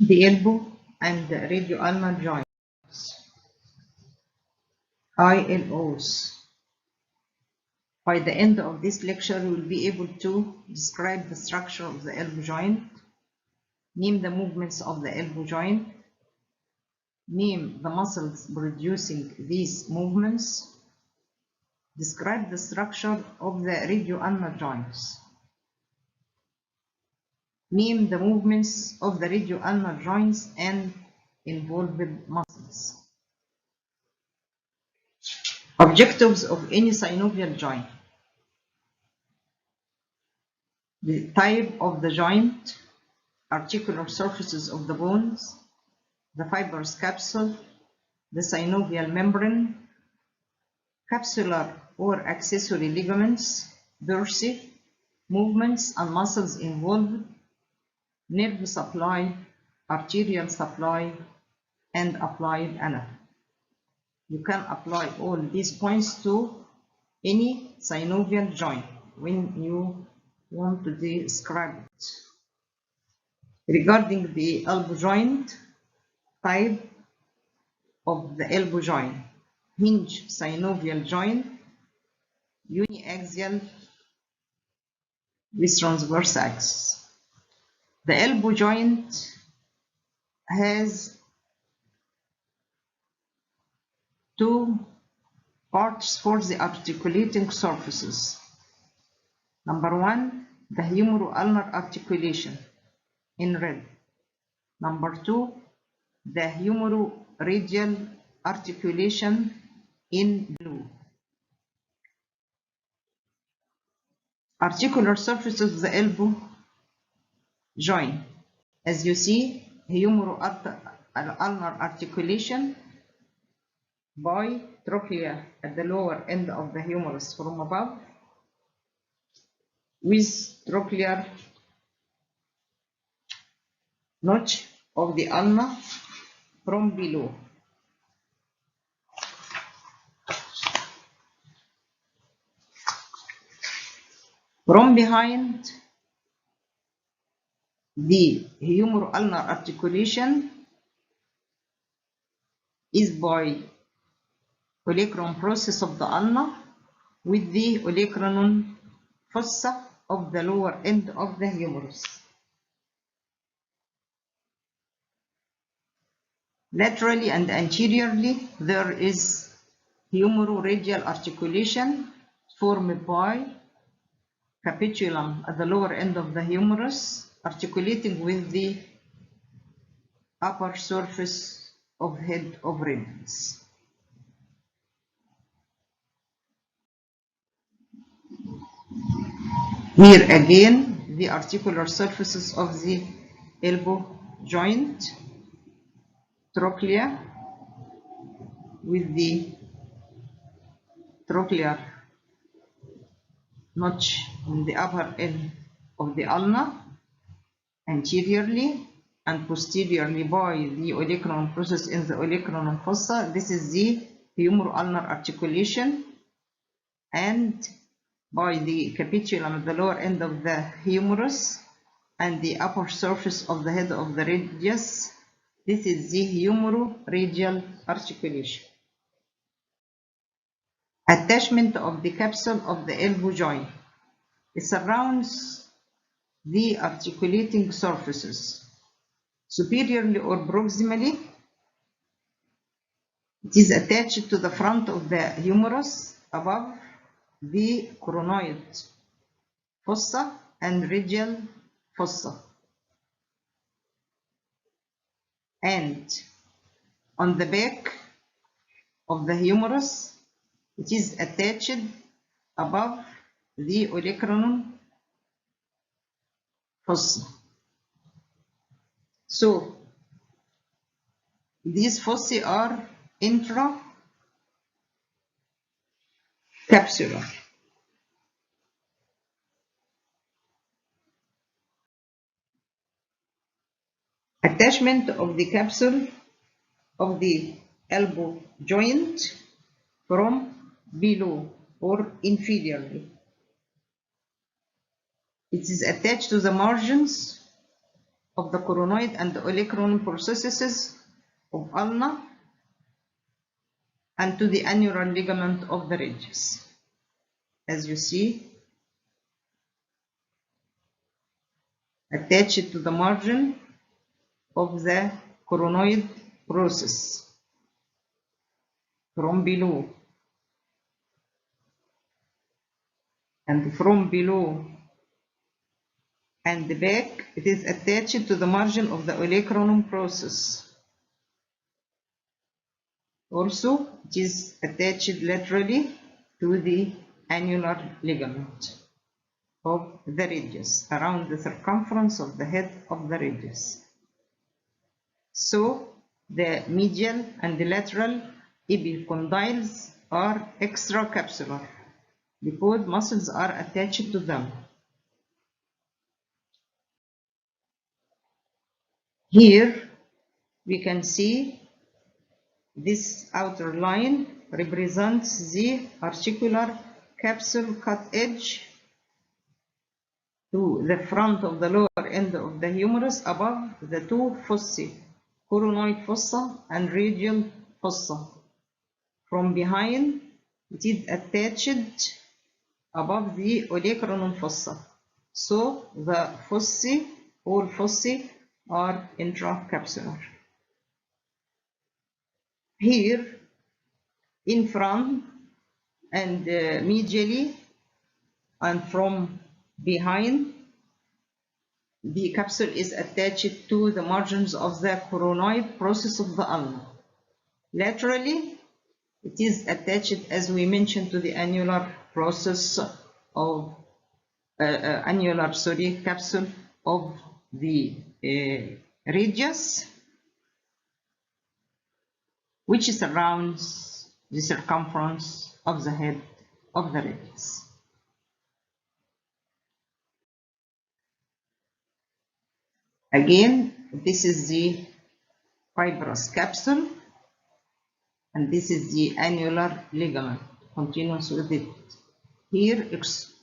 the elbow and the radioulnar joints, ILOs. By the end of this lecture, we will be able to describe the structure of the elbow joint, name the movements of the elbow joint, name the muscles producing these movements, describe the structure of the radioulnar joints, name the movements of the radioulnar joints and involved muscles. Objectives of any synovial joint: the type of the joint, articular surfaces of the bones, the fibrous capsule, the synovial membrane, capsular or accessory ligaments, bursae, movements and muscles involved, nerve supply, arterial supply, and applied anatomy. You can apply all these points to any synovial joint when you want to describe it. Regarding the elbow joint, type of the elbow joint: hinge synovial joint, uniaxial with transverse axis. The elbow joint has two parts for the articulating surfaces. Number one, the humeroulnar articulation in red. Number two, the humeroradial articulation in blue. Articular surfaces of the elbow joint. As you see, humeroulnar articulation by trochlea at the lower end of the humerus from above, with trochlear notch of the ulna from below. From behind, the humeroulnar articulation is by olecranon process of the ulna with the olecranon fossa of the lower end of the humerus. Laterally and anteriorly, there is humeroradial articulation formed by capitulum at the lower end of the humerus, articulating with the upper surface of head of radius. Here again, the articular surfaces of the elbow joint, trochlea with the trochlear notch in the upper end of the ulna, anteriorly and posteriorly by the olecranon process in the olecranon fossa. This is the humeroulnar articulation, and by the capitulum at the lower end of the humerus and the upper surface of the head of the radius. This is the humeroradial articulation. Attachment of the capsule of the elbow joint. It surrounds the articulating surfaces superiorly or proximally. It is attached to the front of the humerus above the coronoid fossa and radial fossa, and on the back of the humerus it is attached above the olecranon fossa. So these fossae are intracapsular. Attachment of the capsule of the elbow joint from below or inferiorly. It is attached to the margins of the coronoid and the olecranon processes of ulna and to the annular ligament of the radius. As you see, attached to the margin of the coronoid process from below, and from below and back it is attached to the margin of the olecranon process. Also, it is attached laterally to the annular ligament of the radius around the circumference of the head of the radius. So the medial and the lateral epicondyles are extracapsular because muscles are attached to them. Here we can see this outer line represents the articular capsule cut edge to the front of the lower end of the humerus above the two fossae, coronoid fossa and radial fossa. From behind, it is attached above the olecranon fossa. So the fossae, all fossae, are intracapsular. Here, in front and medially and from behind, the capsule is attached to the margins of the coronoid process of the ulna. Laterally, it is attached, as we mentioned, to the annular process of capsule of the radius, which surrounds the circumference of the head of the radius. Again, this is the fibrous capsule, and this is the annular ligament continuous with it. Here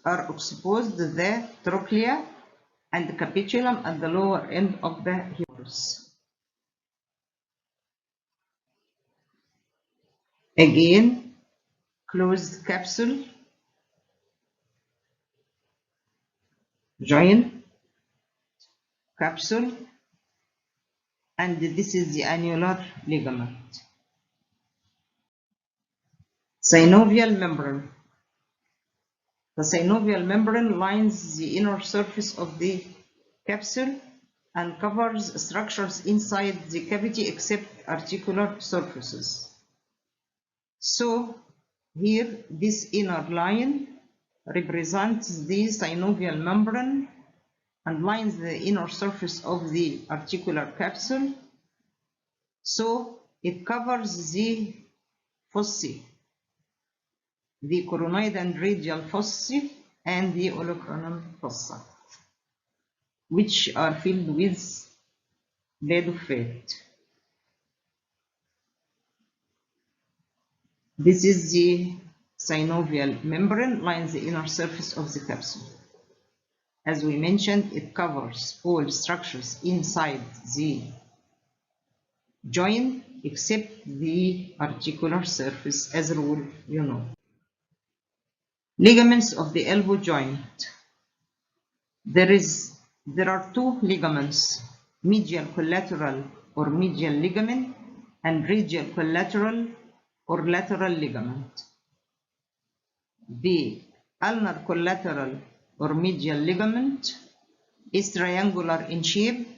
are exposed the trochlea and the capitulum at the lower end of the humerus. Again, closed capsule, joint capsule, and this is the annular ligament. Synovial membrane. The synovial membrane lines the inner surface of the capsule and covers structures inside the cavity except articular surfaces. So here this inner line represents the synovial membrane and lines the inner surface of the articular capsule. So it covers the fossae, the coronoid and radial fossae and the olecranon fossa, which are filled with bed of fat. This is the synovial membrane, lines the inner surface of the capsule. As we mentioned, it covers all structures inside the joint except the articular surface, as a rule, you know. Ligaments of the elbow joint. There are two ligaments, medial collateral or medial ligament and radial collateral or lateral ligament. The ulnar collateral or medial ligament is triangular in shape,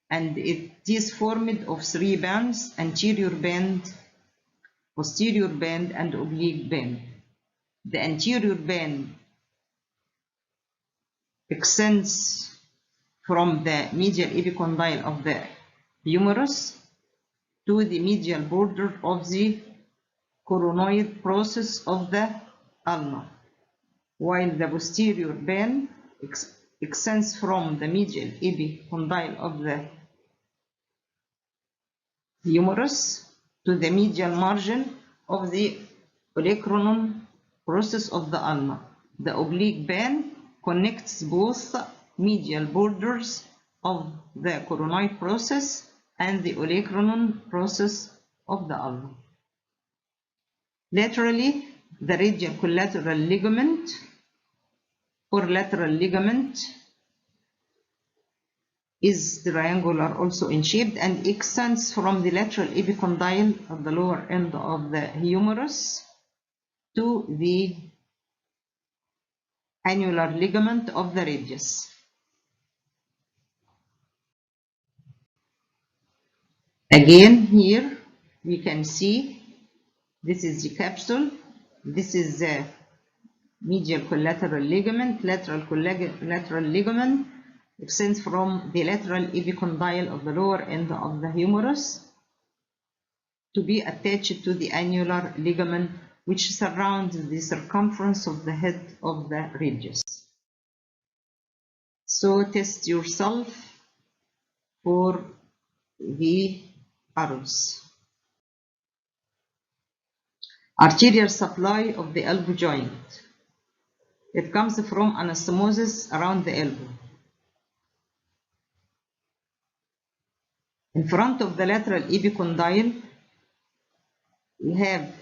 and it is formed of three bands: anterior band, posterior band, and oblique band. The anterior band extends from the medial epicondyle of the humerus to the medial border of the coronoid process of the ulna, while the posterior band extends from the medial epicondyle of the humerus to the medial margin of the olecranon process of the ulna. The oblique band connects both medial borders of the coronoid process and the olecranon process of the ulna. Laterally, the radial collateral ligament or lateral ligament is triangular also in shape and extends from the lateral epicondyle at the lower end of the humerus to the annular ligament of the radius. Again, here we can see this is the capsule, this is the medial collateral ligament, lateral ligament extends from the lateral epicondyle of the lower end of the humerus to be attached to the annular ligament which surrounds the circumference of the head of the radius. So test yourself for the arrows. Arterial supply of the elbow joint. It comes from anastomosis around the elbow. In front of the lateral epicondyle, we have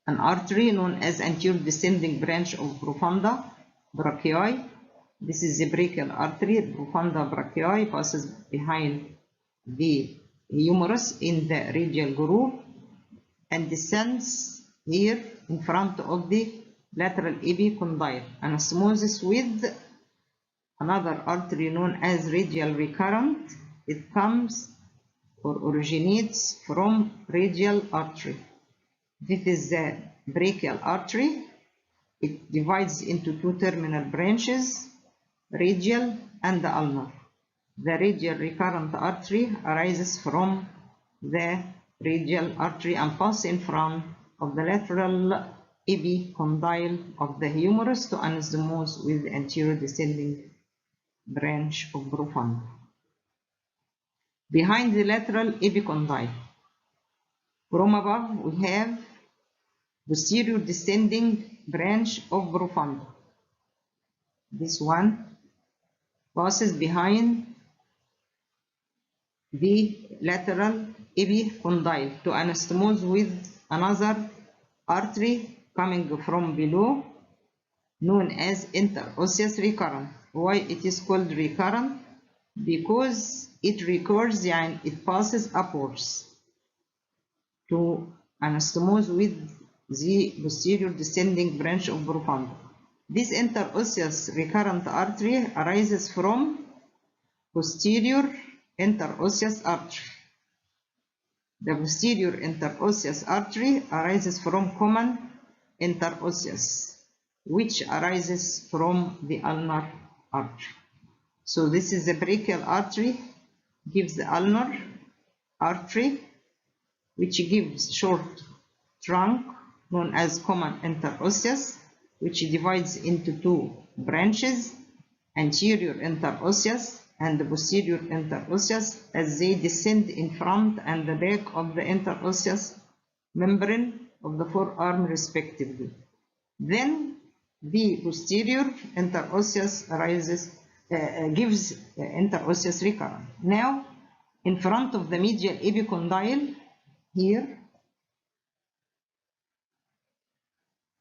an artery known as anterior descending branch of profunda brachii. This is the brachial artery. Profunda brachii passes behind the humerus in the radial groove and descends here in front of the lateral epicondyle. Anastomosis with another artery known as radial recurrent. It comes or originates from radial artery. This is the brachial artery. It divides into two terminal branches, radial and the ulnar. The radial recurrent artery arises from the radial artery and passes in front of the lateral epicondyle of the humerus to anastomose with the anterior descending branch of profunda. Behind the lateral epicondyle, from above we have posterior descending branch of profunda. This one passes behind the lateral epicondyle to anastomose with another artery coming from below known as interosseous recurrent. Why it is called recurrent? Because it recurs and it passes upwards to anastomose with the posterior descending branch of profunda. This interosseous recurrent artery arises from posterior interosseous artery. The posterior interosseous artery arises from common interosseous, which arises from the ulnar artery. So this is the brachial artery, gives the ulnar artery, which gives short trunk known as common interosseous, which divides into two branches, anterior interosseous and the posterior interosseous, as they descend in front and the back of the interosseous membrane of the forearm respectively. Then the posterior interosseous gives interosseous recurrent. Now, in front of the medial epicondyle, here,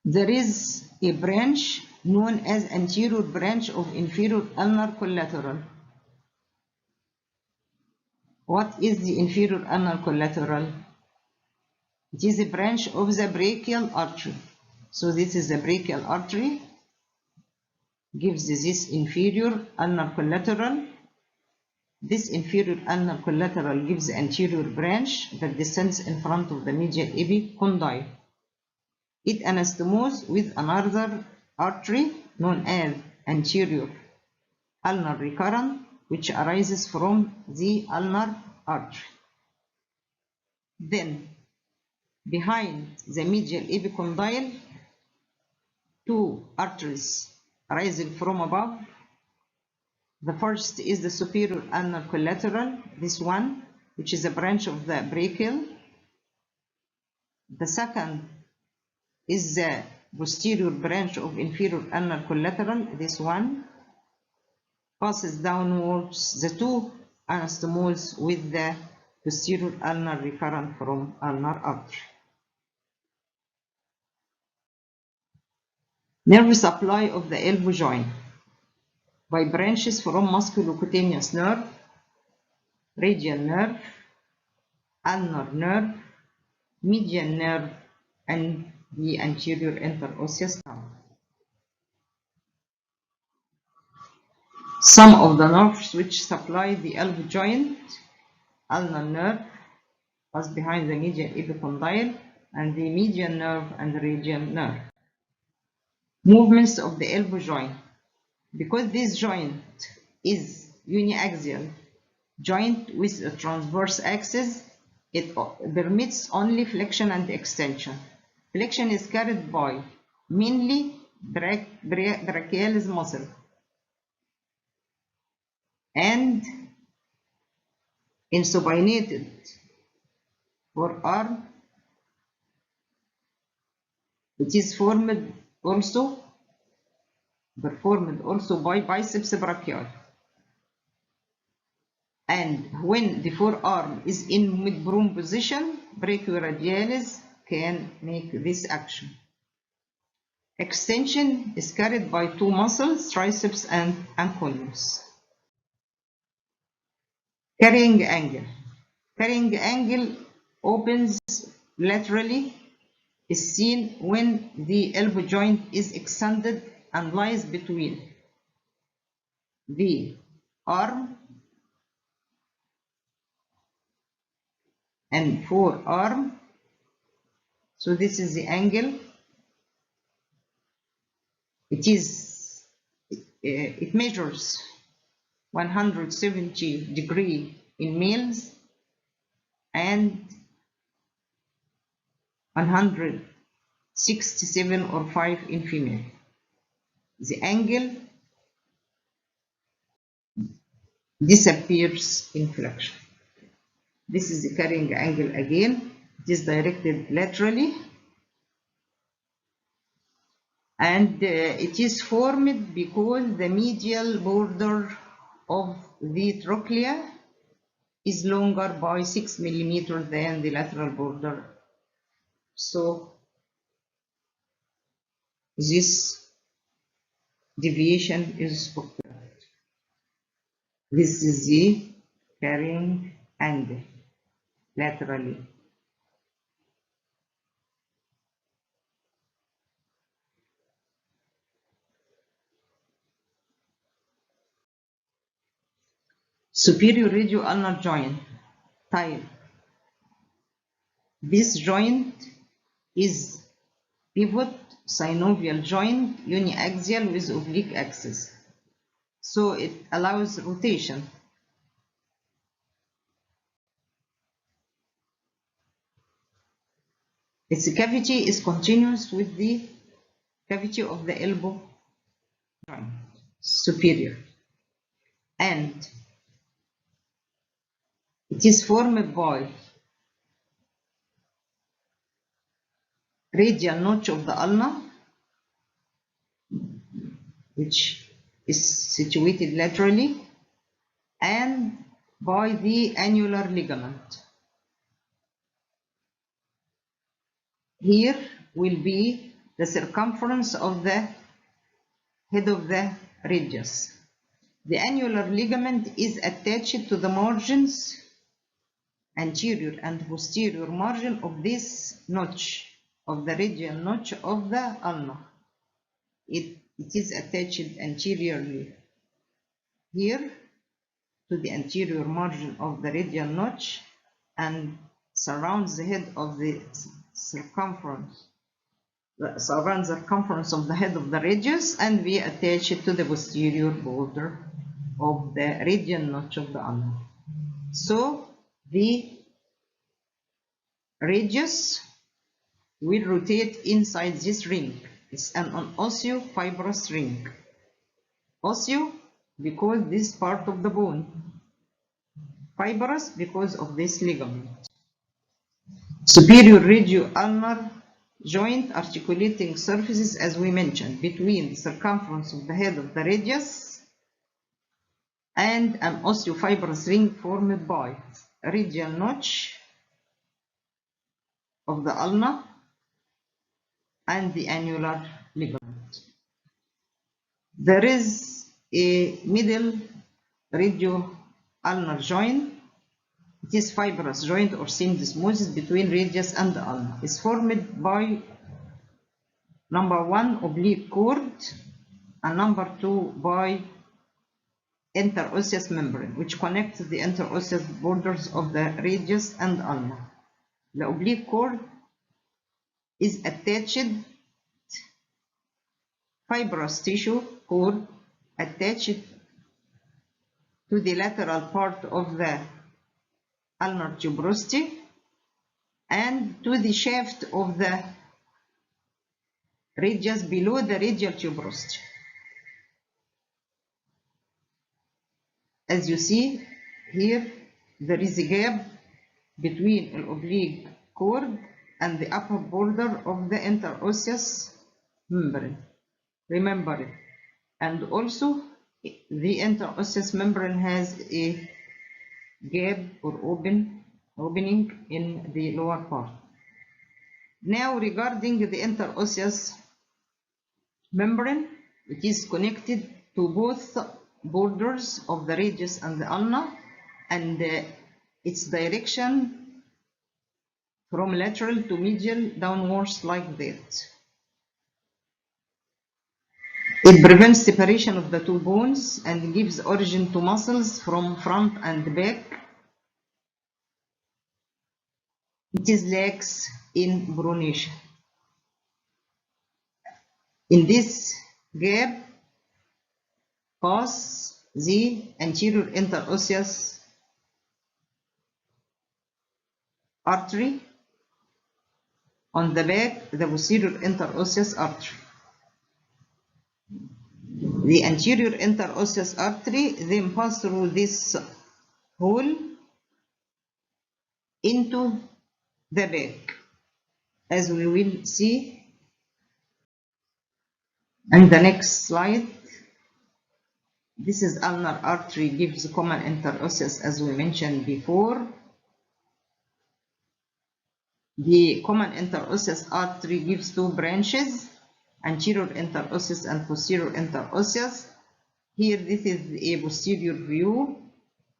there is a branch known as anterior branch of inferior ulnar collateral. What is the inferior ulnar collateral? It is a branch of the brachial artery. So this is the brachial artery, gives this inferior ulnar collateral. This inferior ulnar collateral gives the anterior branch that descends in front of the medial epicondyle. It anastomoses with another artery known as anterior ulnar recurrent, which arises from the ulnar artery. Then, behind the medial epicondyle, two arteries arising from above. The first is the superior ulnar collateral, this one, which is a branch of the brachial. The second is the posterior branch of inferior ulnar collateral, this one. passes downwards the two anastomoles with the posterior ulnar recurrent from ulnar artery. Nerve supply of the elbow joint by branches from musculocutaneous nerve, radial nerve, ulnar nerve, median nerve, and the anterior interosseous nerve. Some of the nerves which supply the elbow joint: ulnar nerve pass behind the median epicondyle, and the median nerve and the radial nerve. Movements of the elbow joint. Because this joint is uniaxial joint with a transverse axis, it permits only flexion and extension. Flexion is carried by mainly brachialis muscle and in supinated forearm, it is performed also by biceps brachii. And when the forearm is in mid-broom position, brachioradialis can make this action. Extension is carried by two muscles, triceps and anconeus. Carrying angle. Carrying angle opens laterally, is seen when the elbow joint is extended and lies between the arm and forearm. So this is the angle. It measures 170 degrees in males and 167 or 5 in female. The angle disappears in flexion. This is the carrying angle again. It is directed laterally, and it is formed because the medial border of the trochlea is longer by 6 millimeters than the lateral border. So this deviation is occurred. This is the carrying angle laterally. Superior radioulnar joint type. This joint is pivot synovial joint, uniaxial with oblique axis. So it allows rotation. Its cavity is continuous with the cavity of the elbow joint, superior. And it is formed by radial notch of the ulna, which is situated laterally, and by the annular ligament. Here will be the circumference of the head of the radius. The annular ligament is attached to the margins, anterior and posterior margin of this notch, of the radial notch of the ulna. It is attached anteriorly here to the anterior margin of the radial notch and surrounds the head of the circumference of the head of the radius, and we attach it to the posterior border of the radial notch of the ulna. So the radius will rotate inside this ring. It's an osseo-fibrous ring. Osseo because this part of the bone. Fibrous because of this ligament. Superior radioulnar joint articulating surfaces, as we mentioned, between the circumference of the head of the radius and an osteofibrous ring formed by a radial notch of the ulna and the annular ligament. There is a middle radioulnar joint. It is fibrous joint or syndesmosis between radius and the ulna. It's formed by number 1 oblique cord and number 2 by interosseous membrane, which connects the interosseous borders of the radius and ulna. The oblique cord is attached fibrous tissue cord attached to the lateral part of the ulnar tuberosity and to the shaft of the radius below the radial tuberosity. As you see here, there is a gap between an oblique cord and the upper border of the interosseous membrane. Remember it. And also the interosseous membrane has a gap or opening in the lower part. Now regarding the interosseous membrane, it is connected to both borders of the radius and the ulna, and its direction from lateral to medial downwards like that. It prevents separation of the two bones and gives origin to muscles from front and back. It is lax in Boronition. In this gap pass the anterior interosseous artery, on the back the posterior interosseous artery. The anterior interosseous artery then passes through this hole into the back, as we will see in the next slide. This is ulnar artery, gives common interosseous as we mentioned before. The common interosseous artery gives two branches, anterior interosseous and posterior interosseous. Here this is a posterior view,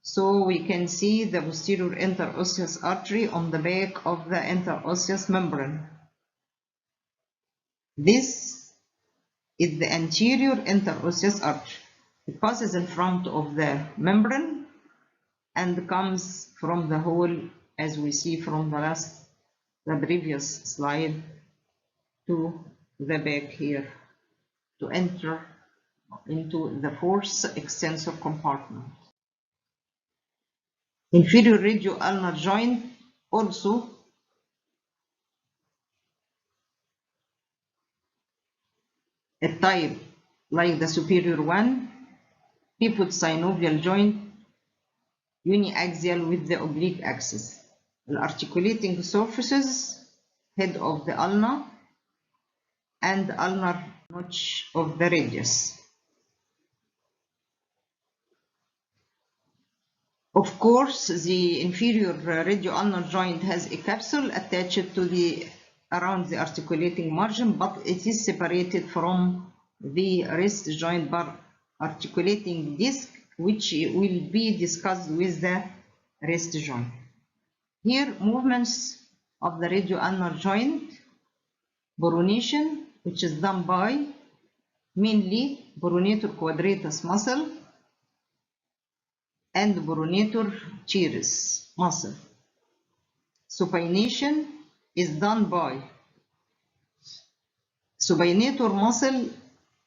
so we can see the posterior interosseous artery on the back of the interosseous membrane. This is the anterior interosseous artery. It passes in front of the membrane and comes from the hole, as we see from the previous slide, to the back here to enter into the fourth extensor compartment. Inferior radioulnar joint also a type like the superior one, pivot synovial joint, uniaxial with the oblique axis. The articulating surfaces, head of the ulna and ulnar notch of the radius. Of course, the inferior radioulnar joint has a capsule attached to the around the articulating margin, but it is separated from the wrist joint by articulating disc, which will be discussed with the wrist joint. Here, movements of the radioulnar joint, Boronition, which is done by mainly Boronitor quadratus muscle and Boronitor teres muscle. Supination is done by supinator muscle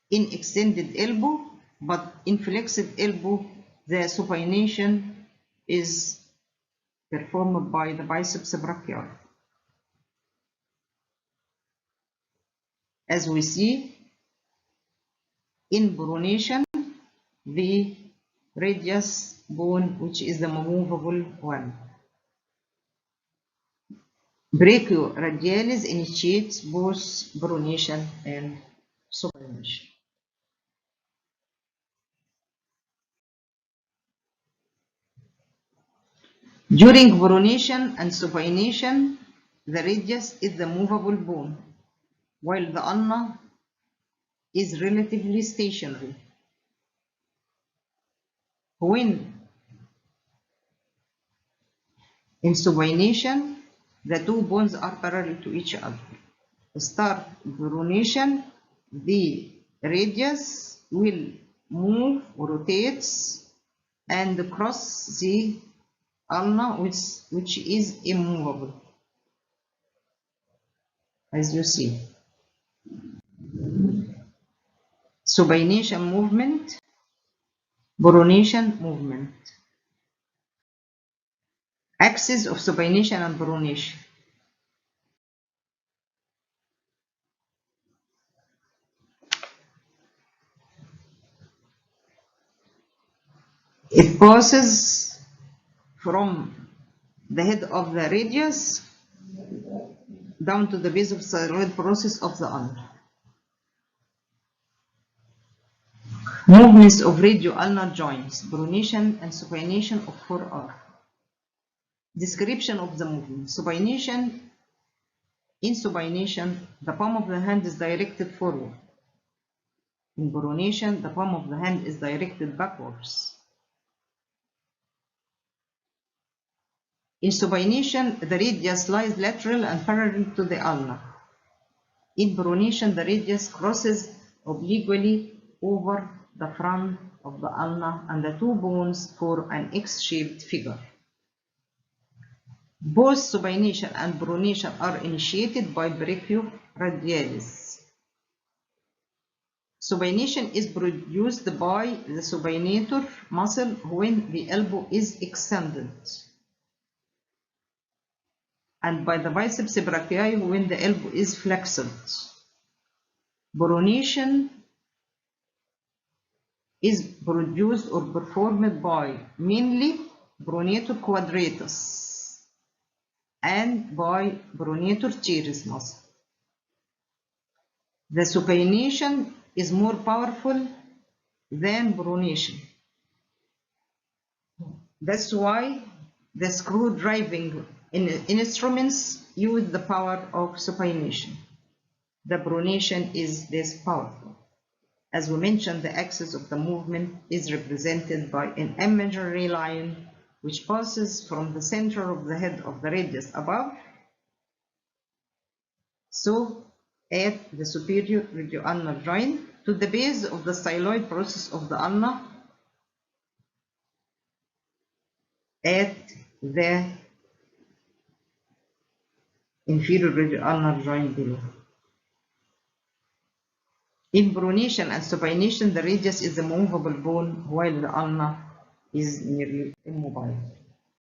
in extended elbow, but in flexed elbow the supination is performed by the biceps brachial. As we see in Boronition, the radius bone, which is the movable one. Brachioradialis initiates both Boronition and supination. During boronation and supination, the radius is the movable bone, while the ulna is relatively stationary. When in supination, the two bones are parallel to each other. Start boronation, the radius will move or rotates and cross the ulna, which is immovable, as you see. Supination movement, boronation movement. Axis of supination and boronation. It passes from the head of the radius down to the base of the thyroid process of the ulna. Movements of radioulnar joints, boronation and supination of forearm. Description of the movement. Supination. In supination, the palm of the hand is directed forward. In boronation, the palm of the hand is directed backwards. In supination, the radius lies lateral and parallel to the ulna. In boronation, the radius crosses obliquely over the front of the ulna and the two bones form an X-shaped figure. Both supination and boronation are initiated by brachioradialis. Supination is produced by the supinator muscle when the elbow is extended, and by the biceps brachii when the elbow is flexed. Boronation is produced or performed by mainly pronator quadratus and by pronator teres muscle. The supination is more powerful than boronation. That's why the screw driving instruments use the power of supination. The boronation is less powerful. As we mentioned, the axis of the movement is represented by an imaginary line which passes from the center of the head of the radius above, so at the superior radioulnar joint, to the base of the styloid process of the ulna at the inferior radioulnar joint below. In boronation and supination, the radius is the movable bone while the ulna is nearly immobile.